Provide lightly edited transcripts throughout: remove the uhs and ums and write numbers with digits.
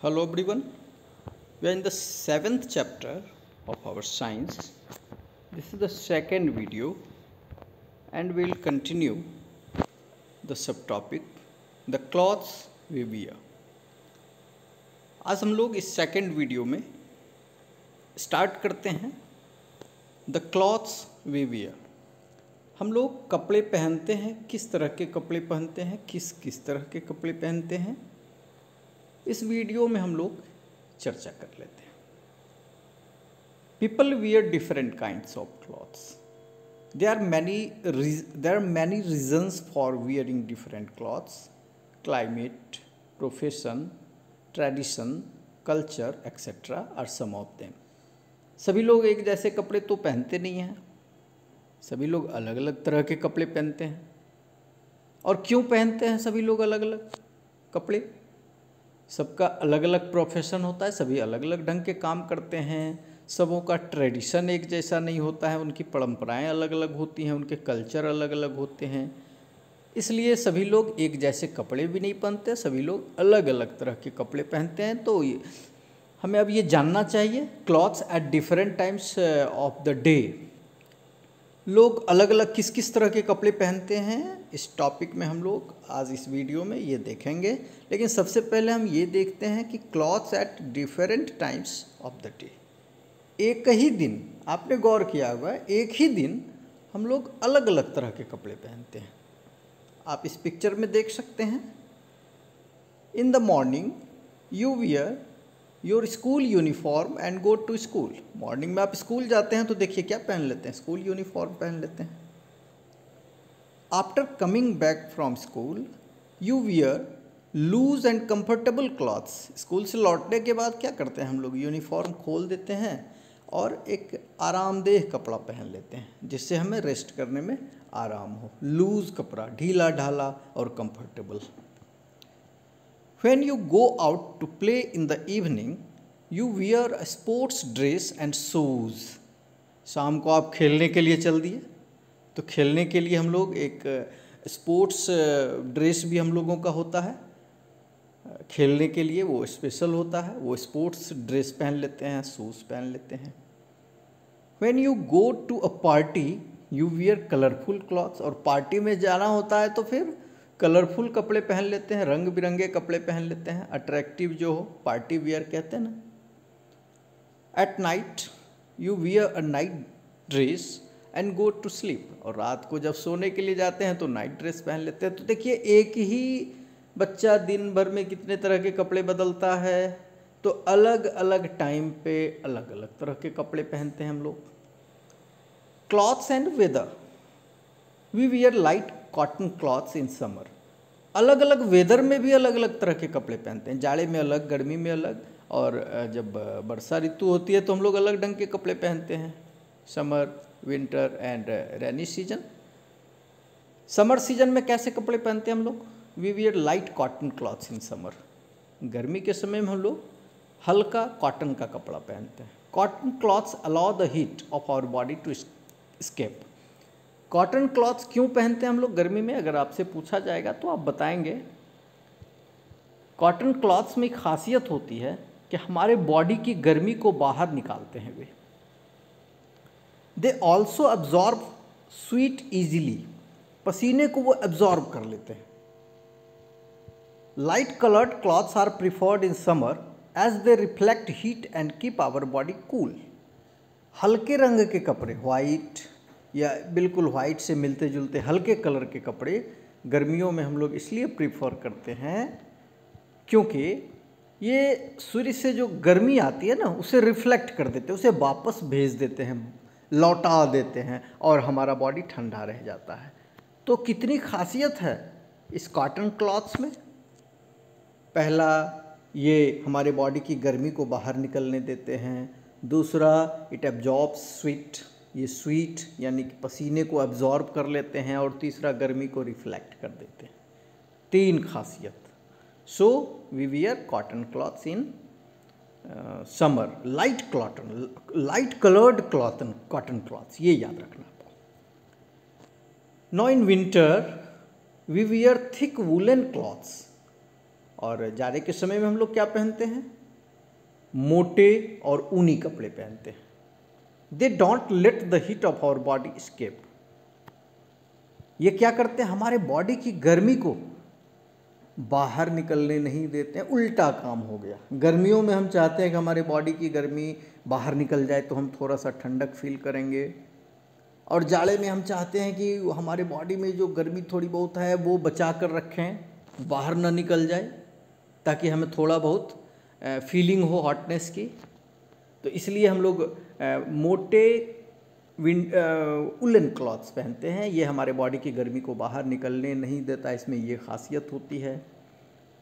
Hello everyone, we are in the 7th chapter of our science. This is the second video and we will continue the subtopic the clothes we wear. आज हम लोग इस second video में start करते हैं the clothes we wear. हम लोग कपड़े पहनते हैं, किस तरह के कपड़े पहनते हैं, किस किस तरह के कपड़े पहनते हैं, इस वीडियो में हम लोग चर्चा कर लेते हैं। People wear different kinds of clothes. there are many reasons for wearing different clothes. Climate, profession, tradition, culture, etc. are some of them. सभी लोग एक जैसे कपड़े तो पहनते नहीं हैं, सभी लोग अलग अलग तरह के कपड़े पहनते हैं। और क्यों पहनते हैं सभी लोग अलग अलग कपड़े? सबका अलग अलग प्रोफेशन होता है, सभी अलग अलग ढंग के काम करते हैं, सबों का ट्रेडिशन एक जैसा नहीं होता है, उनकी परंपराएं अलग अलग होती हैं, उनके कल्चर अलग अलग होते हैं। इसलिए सभी लोग एक जैसे कपड़े भी नहीं पहनते, सभी लोग अलग अलग तरह के कपड़े पहनते हैं। तो हमें अब ये जानना चाहिए clothes at different times of the day. लोग अलग अलग किस किस तरह के कपड़े पहनते हैं, इस टॉपिक में हम लोग आज इस वीडियो में ये देखेंगे। लेकिन सबसे पहले हम ये देखते हैं कि clothes at different times of the day. एक ही दिन, आपने गौर किया होगा, एक ही दिन हम लोग अलग अलग तरह के कपड़े पहनते हैं। आप इस पिक्चर में देख सकते हैं। In the morning you wear your school uniform and go to school. Morning में आप स्कूल जाते हैं तो देखिए क्या पहन लेते हैं, स्कूल यूनिफॉर्म पहन लेते हैं। After coming back from school you wear loose and comfortable clothes. School से लौटने के बाद क्या करते हैं हम लोग, यूनिफॉर्म खोल देते हैं और एक आरामदेह कपड़ा पहन लेते हैं जिससे हमें रेस्ट करने में आराम हो। लूज कपड़ा, ढीला ढाला और comfortable. When you go out to play in the evening, you wear a sports dress and shoes. शाम को आप खेलने के लिए चल दिए तो खेलने के लिए हम लोग एक स्पोर्ट्स ड्रेस भी हम लोगों का होता है, खेलने के लिए वो स्पेशल होता है, वो स्पोर्ट्स ड्रेस पहन लेते हैं, शूज़ पहन लेते हैं। When you go to a party, you wear colorful clothes. और पार्टी में जाना होता है तो फिर कलरफुल कपड़े पहन लेते हैं, रंग बिरंगे कपड़े पहन लेते हैं, अट्रैक्टिव जो हो, पार्टी वियर कहते हैं ना। At night you wear a night dress and go to sleep. और रात को जब सोने के लिए जाते हैं तो नाइट ड्रेस पहन लेते हैं। तो देखिए एक ही बच्चा दिन भर में कितने तरह के कपड़े बदलता है, तो अलग अलग टाइम पे अलग अलग तरह के कपड़े पहनते हैं हम लोग। Clothes and weather. We wear light cotton clothes in summer. अलग अलग वेदर में भी अलग अलग तरह के कपड़े पहनते हैं, जाड़े में अलग, गर्मी में अलग, और जब वर्षा ऋतु होती है तो हम लोग अलग ढंग के कपड़े पहनते हैं, summer, winter and rainy season. Summer season में कैसे कपड़े पहनते हैं हम लोग? We wear light cotton clothes in summer. गर्मी के समय में हम लोग हल्का कॉटन का कपड़ा पहनते हैं। Cotton clothes allow the heat of our body to escape. Cotton clothes क्यों पहनते हैं हम लोग गर्मी में, अगर आपसे पूछा जाएगा तो आप बताएंगे कॉटन क्लॉथ्स में एक खासियत होती है कि हमारे बॉडी की गर्मी को बाहर निकालते हैं वे। They also absorb sweat easily. पसीने को वो एब्जॉर्ब कर लेते हैं। Light coloured clothes are preferred in summer as they reflect heat and keep our body cool. हल्के रंग के कपड़े, वाइट या बिल्कुल वाइट से मिलते जुलते हल्के कलर के कपड़े गर्मियों में हम लोग इसलिए प्रीफर करते हैं क्योंकि ये सूर्य से जो गर्मी आती है ना उसे रिफ्लेक्ट कर देते हैं, उसे वापस भेज देते हैं, लौटा देते हैं और हमारा बॉडी ठंडा रह जाता है। तो कितनी खासियत है इस कॉटन क्लॉथ्स में। पहला, ये हमारे बॉडी की गर्मी को बाहर निकलने देते हैं। दूसरा, इट एब्जॉर्ब्स स्वीट, ये स्वीट यानी कि पसीने को एब्जॉर्ब कर लेते हैं। और तीसरा, गर्मी को रिफ्लेक्ट कर देते हैं। तीन खासियत। So we wear cotton clothes in summer, light cotton, light coloured cotton clothes, ये याद रखना आपको। Now in winter we wear thick woollen clothes. और जाड़े के समय में हम लोग क्या पहनते हैं? मोटे और ऊनी कपड़े पहनते हैं। They don't let the heat of our body escape. ये क्या करते हैं? हमारे बॉडी की गर्मी को बाहर निकलने नहीं देते हैं। उल्टा काम हो गया। गर्मियों में हम चाहते हैं कि हमारे बॉडी की गर्मी बाहर निकल जाए तो हम थोड़ा सा ठंडक फील करेंगे, और जाड़े में हम चाहते हैं कि हमारे बॉडी में जो गर्मी थोड़ी बहुत है वो बचा कर रखें, बाहर ना निकल जाए, ताकि हमें थोड़ा बहुत फीलिंग हो हॉटनेस की। तो इसलिए हम लोग मोटे उलन क्लॉथ्स पहनते हैं। ये हमारे बॉडी की गर्मी को बाहर निकलने नहीं देता, इसमें ये खासियत होती है।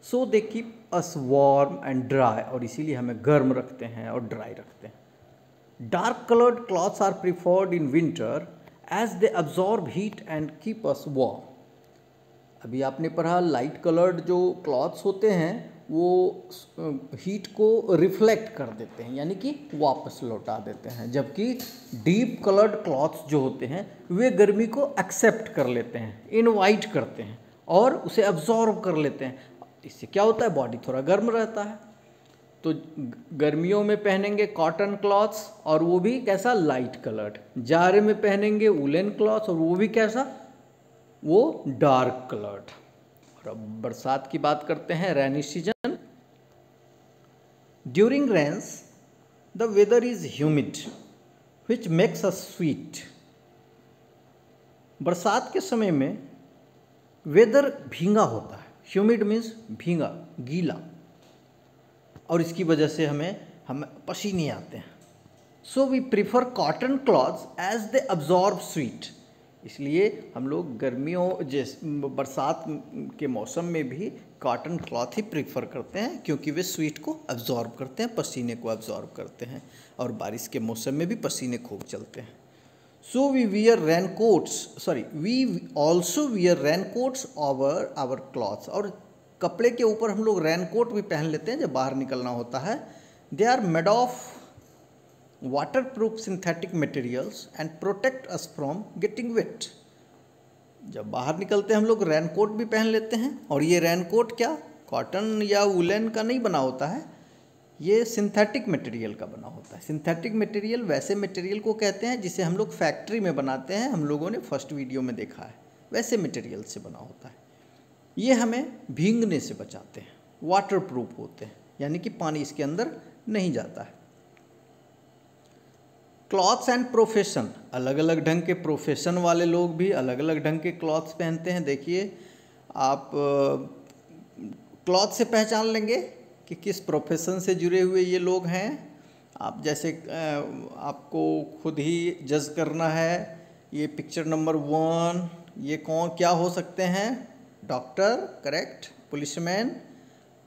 So they keep us warm and dry, और इसीलिए हमें गर्म रखते हैं और ड्राई रखते हैं। Dark coloured clothes are preferred in winter as they absorb heat and keep us warm. अभी आपने पढ़ा लाइट कलर्ड जो क्लॉथ्स होते हैं वो हीट को रिफ्लेक्ट कर देते हैं, यानी कि वापस लौटा देते हैं, जबकि डीप कलर्ड क्लॉथ्स जो होते हैं वे गर्मी को एक्सेप्ट कर लेते हैं, इनवाइट करते हैं और उसे अब्जॉर्ब कर लेते हैं। इससे क्या होता है? बॉडी थोड़ा गर्म रहता है। तो गर्मियों में पहनेंगे कॉटन क्लॉथ्स और वो भी कैसा? Light coloured. जाड़े में पहनेंगे वुलन क्लॉथ्स और वो भी कैसा? वो डार्क कलर्ड। और अब बरसात की बात करते हैं, rainy season. During rains the weather is humid which makes us sweat. बरसात के समय में वेदर भींगा होता है। ह्यूमिड मीन्स भींगा, गीला, और इसकी वजह से हमें पसीने आते हैं। So we prefer cotton clothes as they absorb sweat. इसलिए हम लोग बरसात के मौसम में भी कॉटन क्लॉथ ही प्रीफर करते हैं, क्योंकि वे स्वीट को अब्जॉर्ब करते हैं, पसीने को अब्जॉर्ब करते हैं, और बारिश के मौसम में भी पसीने खूब चलते हैं। So we also wear raincoats over our clothes. और कपड़े के ऊपर हम लोग रेनकोट भी पहन लेते हैं जब बाहर निकलना होता है। They are made of waterproof synthetic materials and protect us from getting wet। जब बाहर निकलते हैं हम लोग रेनकोट भी पहन लेते हैं, और ये रेनकोट क्या कॉटन या वुलन का नहीं बना होता है, ये सिंथेटिक मटेरियल का बना होता है। सिंथेटिक मटेरियल वैसे मटेरियल को कहते हैं जिसे हम लोग फैक्ट्री में बनाते हैं, हम लोगों ने फर्स्ट वीडियो में देखा है, वैसे मटेरियल से बना होता है। ये हमें भीगने से बचाते हैं, वाटरप्रूफ होते हैं, यानी कि पानी इसके अंदर नहीं जाता है। क्लॉथ्स एंड प्रोफेशन, अलग अलग ढंग के प्रोफेशन वाले लोग भी अलग अलग ढंग के क्लॉथ्स पहनते हैं। देखिए, आप क्लॉथ से पहचान लेंगे कि किस प्रोफेशन से जुड़े हुए ये लोग हैं। आप जैसे आपको खुद ही जज करना है। ये पिक्चर नंबर 1, ये कौन क्या हो सकते हैं? Doctor, correct, policeman.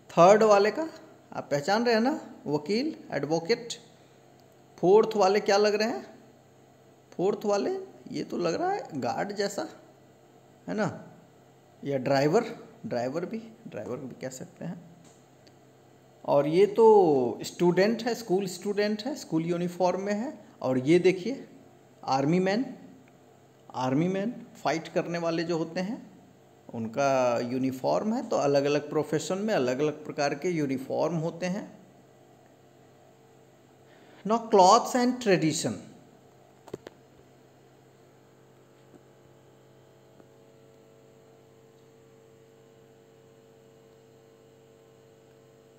थर्ड वाले का आप पहचान रहे हैं ना? वकील, एडवोकेट। फोर्थ वाले क्या लग रहे हैं? फोर्थ वाले ये तो लग रहा है गार्ड जैसा, है ना, या ड्राइवर भी कह सकते हैं। और ये तो स्टूडेंट है, स्कूल स्टूडेंट है, स्कूल यूनिफॉर्म में है। और ये देखिए आर्मी मैन फाइट करने वाले जो होते हैं उनका यूनिफॉर्म है। तो अलग अलग प्रोफेशन में अलग अलग प्रकार के यूनिफॉर्म होते हैं। Now clothes and tradition.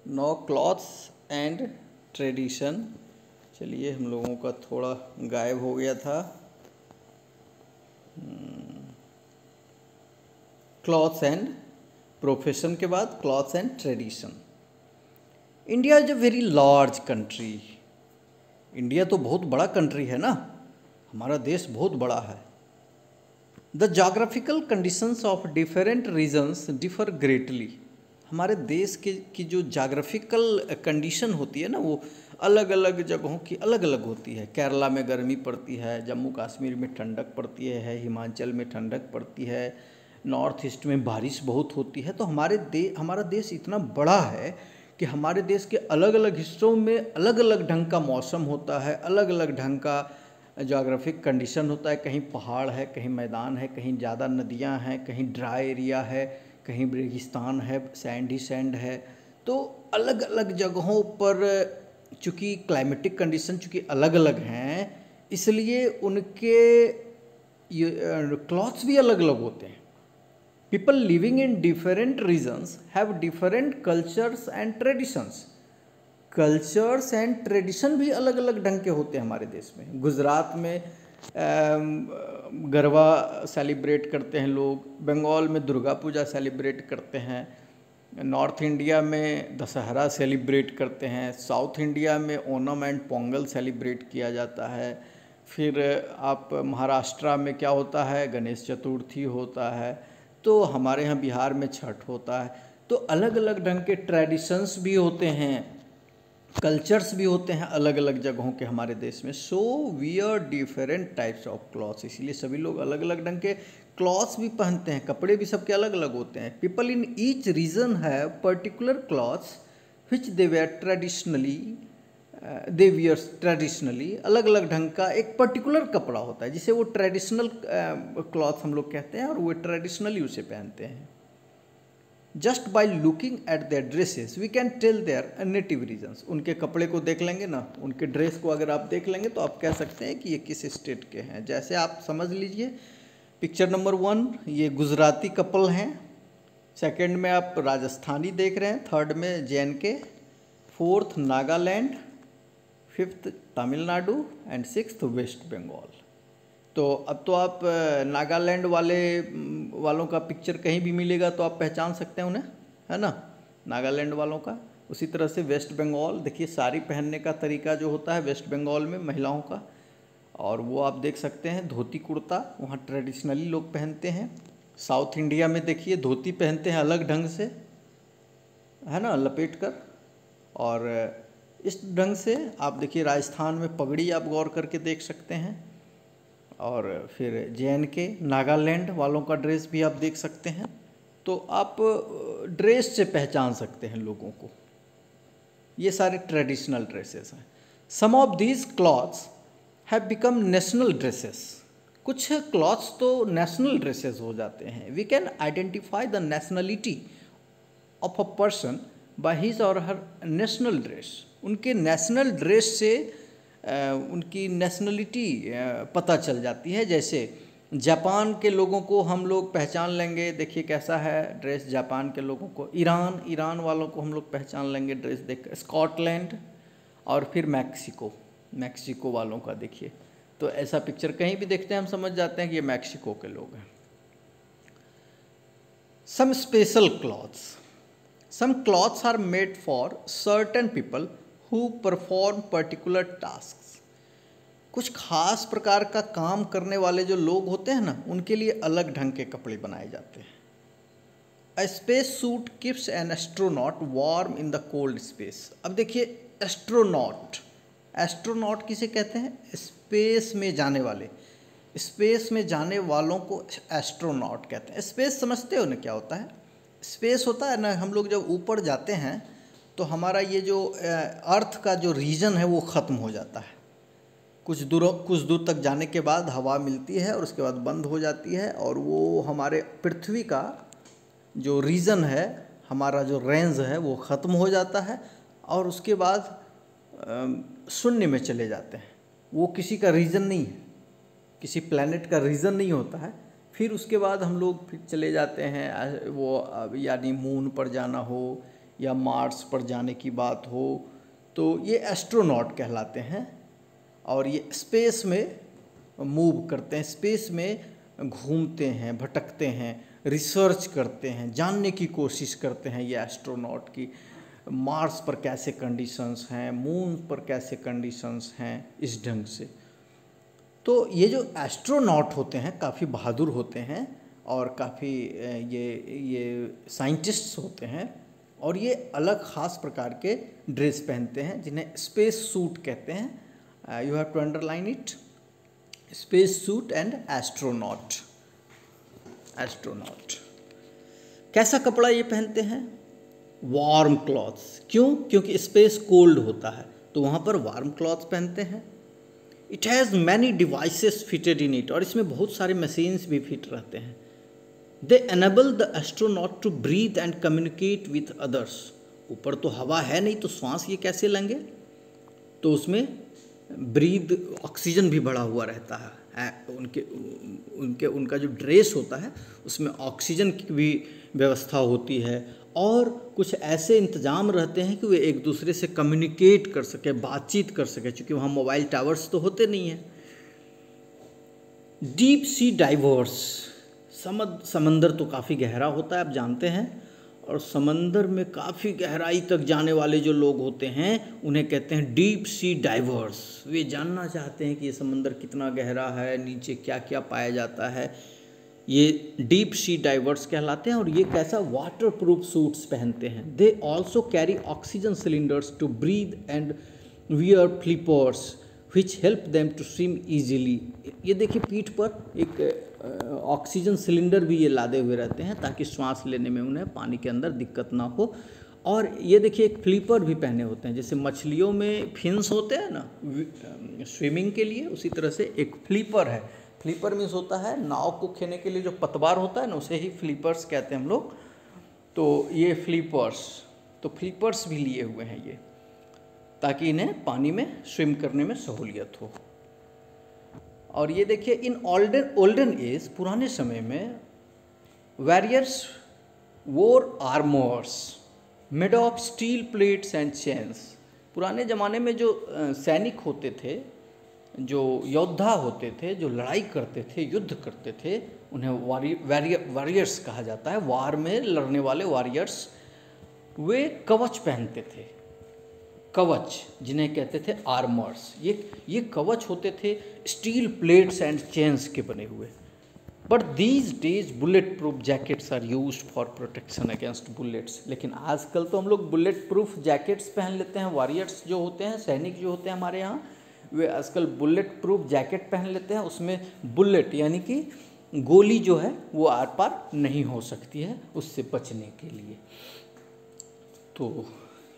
Now clothes and tradition. चलिए, हम लोगों का थोड़ा गायब हो गया था। क्लॉथ्स एंड प्रोफेशन के बाद clothes and tradition. India is a very large country. India तो बहुत बड़ा कंट्री है ना, हमारा देश बहुत बड़ा है। The geographical conditions of different regions differ greatly. हमारे देश की जो जोग्राफिकल कंडीशन होती है ना, वो अलग अलग जगहों की अलग अलग होती है। केरला में गर्मी पड़ती है, जम्मू कश्मीर में ठंडक पड़ती है, हिमाचल में ठंडक पड़ती है, नॉर्थ ईस्ट में बारिश बहुत होती है। तो हमारा देश इतना बड़ा है कि हमारे देश के अलग अलग हिस्सों में अलग अलग ढंग का मौसम होता है, अलग अलग ढंग का जोग्राफिक कंडीशन होता है। कहीं पहाड़ है, कहीं मैदान है, कहीं ज़्यादा नदियां हैं, कहीं ड्राई एरिया है, कहीं रेगिस्तान है, सैंड ही सैंड है। तो अलग अलग जगहों पर चूँकि क्लाइमेटिक कंडीशन चूँकि अलग अलग हैं, इसलिए उनके क्लॉथ्स भी अलग अलग होते हैं। People living in different regions have different cultures and traditions. Cultures and tradition भी अलग अलग ढंग के होते हैं हमारे देश में। गुजरात में गरबा सेलिब्रेट करते हैं लोग, बंगाल में दुर्गा पूजा सेलिब्रेट करते हैं, नॉर्थ इंडिया में दशहरा सेलिब्रेट करते हैं, साउथ इंडिया में ओणम एंड पोंगल सेलिब्रेट किया जाता है। फिर आप महाराष्ट्र में क्या होता है, गणेश चतुर्थी होता है। तो हमारे यहाँ बिहार में छठ होता है। तो अलग अलग ढंग के ट्रेडिशंस भी होते हैं, कल्चर्स भी होते हैं अलग अलग जगहों के हमारे देश में। So wear different types of clothes, इसीलिए सभी लोग अलग अलग ढंग के क्लॉथ्स भी पहनते हैं, कपड़े भी सबके अलग अलग होते हैं। People in each region have particular clothes which they wear traditionally, अलग अलग ढंग का एक पर्टिकुलर कपड़ा होता है जिसे वो ट्रेडिशनल क्लॉथ हम लोग कहते हैं, और वो ट्रेडिशनली उसे पहनते हैं। Just by looking at their dresses we can tell their native regions. उनके कपड़े को देख लेंगे ना, उनके ड्रेस को अगर आप देख लेंगे तो आप कह सकते हैं कि ये किस स्टेट के हैं। जैसे आप समझ लीजिए, पिक्चर नंबर 1 ये गुजराती कपल हैं, सेकंड में आप राजस्थानी देख रहे हैं, थर्ड में JNK, fourth Nagaland, fifth Tamil Nadu and sixth West Bengal. तो अब तो आप नागालैंड वालों का पिक्चर कहीं भी मिलेगा तो आप पहचान सकते हैं उन्हें, है ना, नागालैंड वालों का। उसी तरह से वेस्ट बंगाल, देखिए साड़ी पहनने का तरीका जो होता है वेस्ट बंगाल में महिलाओं का, और वो आप देख सकते हैं धोती कुर्ता वहाँ ट्रेडिशनली लोग पहनते हैं। साउथ इंडिया में देखिए धोती पहनते हैं अलग ढंग से, है ना, लपेट कर। और इस ढंग से आप देखिए राजस्थान में पगड़ी आप गौर करके देख सकते हैं। और फिर JNK नागालैंड वालों का ड्रेस भी आप देख सकते हैं। तो आप ड्रेस से पहचान सकते हैं लोगों को। ये सारे ट्रेडिशनल ड्रेसेस हैं। Some of these clothes have become national dresses. कुछ क्लॉथ्स तो नेशनल ड्रेसेस हो जाते हैं। We can identify the nationality of a person by his or her national dress. उनके नेशनल ड्रेस से उनकी नेशनलिटी पता चल जाती है। जैसे जापान के लोगों को हम लोग पहचान लेंगे, देखिए कैसा है ड्रेस जापान के लोगों को। ईरान वालों को हम लोग पहचान लेंगे ड्रेस देख। स्कॉटलैंड और फिर मैक्सिको वालों का देखिए, तो ऐसा पिक्चर कहीं भी देखते हैं हम समझ जाते हैं कि ये मैक्सिको के लोग हैं। Some special clothes, some clothes are made for certain people who perform particular tasks। कुछ खास प्रकार का काम करने वाले जो लोग होते हैं ना, उनके लिए अलग ढंग के कपड़े बनाए जाते हैं। A space suit keeps an astronaut warm in the cold space। अब देखिए एस्ट्रोनॉट किसे कहते हैं? स्पेस में जाने वाले, स्पेस में जाने वालों को एस्ट्रोनॉट कहते हैं। स्पेस समझते हो ना क्या होता है? स्पेस होता है ना, हम लोग जब ऊपर जाते हैं तो हमारा ये जो अर्थ का जो रीजन है वो ख़त्म हो जाता है। कुछ दूर तक जाने के बाद हवा मिलती है और उसके बाद बंद हो जाती है, और वो हमारे पृथ्वी का जो रीजन है, हमारा जो रेंज है वो ख़त्म हो जाता है, और उसके बाद शून्य में चले जाते हैं। वो किसी का रीजन नहीं है, किसी प्लैनेट का रीजन नहीं होता है। फिर उसके बाद हम लोग फिर चले जाते हैं, वो यानी मून पर जाना हो या मार्स पर जाने की बात हो, तो ये एस्ट्रोनॉट कहलाते हैं। और ये स्पेस में मूव करते हैं, स्पेस में घूमते हैं, भटकते हैं, रिसर्च करते हैं, जानने की कोशिश करते हैं ये एस्ट्रोनॉट की मार्स पर कैसे कंडीशंस हैं, मून पर कैसे कंडीशंस हैं, इस ढंग से। तो ये जो एस्ट्रोनॉट होते हैं काफ़ी बहादुर होते हैं और काफ़ी ये साइंटिस्ट्स होते हैं, और ये अलग ख़ास प्रकार के ड्रेस पहनते हैं जिन्हें स्पेस सूट कहते हैं। You have to underline it, space suit and astronaut. कैसा कपड़ा ये पहनते हैं? Warm clothes. क्यों? क्योंकि स्पेस कोल्ड होता है तो वहाँ पर वार्म क्लॉथ्स पहनते हैं। It has many devices fitted in it, और इसमें बहुत सारे मशीन्स भी फिट रहते हैं। They enable the astronaut to breathe and communicate with others. ऊपर तो हवा है नहीं तो श्वास ये कैसे लेंगे, तो उसमें ब्रीद ऑक्सीजन भी बढ़ा हुआ रहता है। उनका जो ड्रेस होता है उसमें ऑक्सीजन की भी व्यवस्था होती है, और कुछ ऐसे इंतजाम रहते हैं कि वे एक दूसरे से कम्युनिकेट कर सके, बातचीत कर सके, क्योंकि वहाँ मोबाइल टावर्स तो होते नहीं हैं। डीप सी डाइवर्स, समंदर तो काफ़ी गहरा होता है आप जानते हैं, और समंदर में काफ़ी गहराई तक जाने वाले जो लोग होते हैं उन्हें कहते हैं डीप सी डाइवर्स। वे जानना चाहते हैं कि ये समंदर कितना गहरा है, नीचे क्या क्या पाया जाता है, ये डीप सी डाइवर्स कहलाते हैं। और ये कैसा, वाटर प्रूफ सूट्स पहनते हैं। They also carry oxygen cylinders to breathe and wear flippers which help them to swim easily. ये देखिए पीठ पर एक ऑक्सीजन सिलेंडर भी ये लादे हुए रहते हैं ताकि श्वास लेने में उन्हें पानी के अंदर दिक्कत ना हो। और ये देखिए एक फ्लिपर भी पहने होते हैं, जैसे मछलियों में फिन्स होते हैं ना स्विमिंग के लिए, उसी तरह से एक फ्लिपर है। फ्लिपर मीन्स होता है नाव को खेने के लिए जो पतवार होता है ना, उसे ही फ्लिपर्स कहते हैं हम लोग। तो ये फ्लिपर्स भी लिए हुए हैं ये, ताकि इन्हें पानी में स्विम करने में सहूलियत हो। और ये देखिए इन ओल्डन एज, पुराने समय में, वॉरियर्स वोर armours made of steel plates and chains. पुराने ज़माने में जो सैनिक होते थे, जो योद्धा होते थे, जो लड़ाई करते थे, युद्ध करते थे, उन्हें वॉरियर्स कहा जाता है। वार में लड़ने वाले वॉरियर्स, वे कवच पहनते थे, कवच जिन्हें कहते थे आर्मर्स। ये कवच होते थे स्टील प्लेट्स एंड चेन्स के बने हुए। But these days bullet proof jackets are used for protection against bullets. लेकिन आजकल तो हम लोग बुलेट प्रूफ जैकेट्स पहन लेते हैं। वॉरियर्स जो होते हैं, सैनिक जो होते हैं हमारे यहाँ, वे आजकल बुलेट प्रूफ जैकेट पहन लेते हैं। उसमें बुलेट यानी कि गोली जो है वो आर पार नहीं हो सकती है, उससे बचने के लिए। तो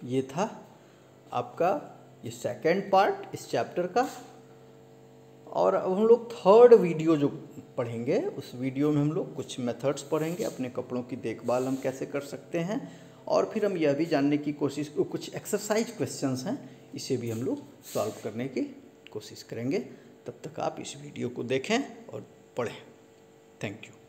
ये था आपका ये सेकंड पार्ट इस चैप्टर का। और अब हम लोग थर्ड वीडियो जो पढ़ेंगे, उस वीडियो में हम लोग कुछ मेथड्स पढ़ेंगे, अपने कपड़ों की देखभाल हम कैसे कर सकते हैं, और फिर हम यह भी जानने की कोशिश, कुछ एक्सरसाइज क्वेश्चंस हैं, इसे भी हम लोग सॉल्व करने की कोशिश करेंगे। तब तक आप इस वीडियो को देखें और पढ़ें। Thank you.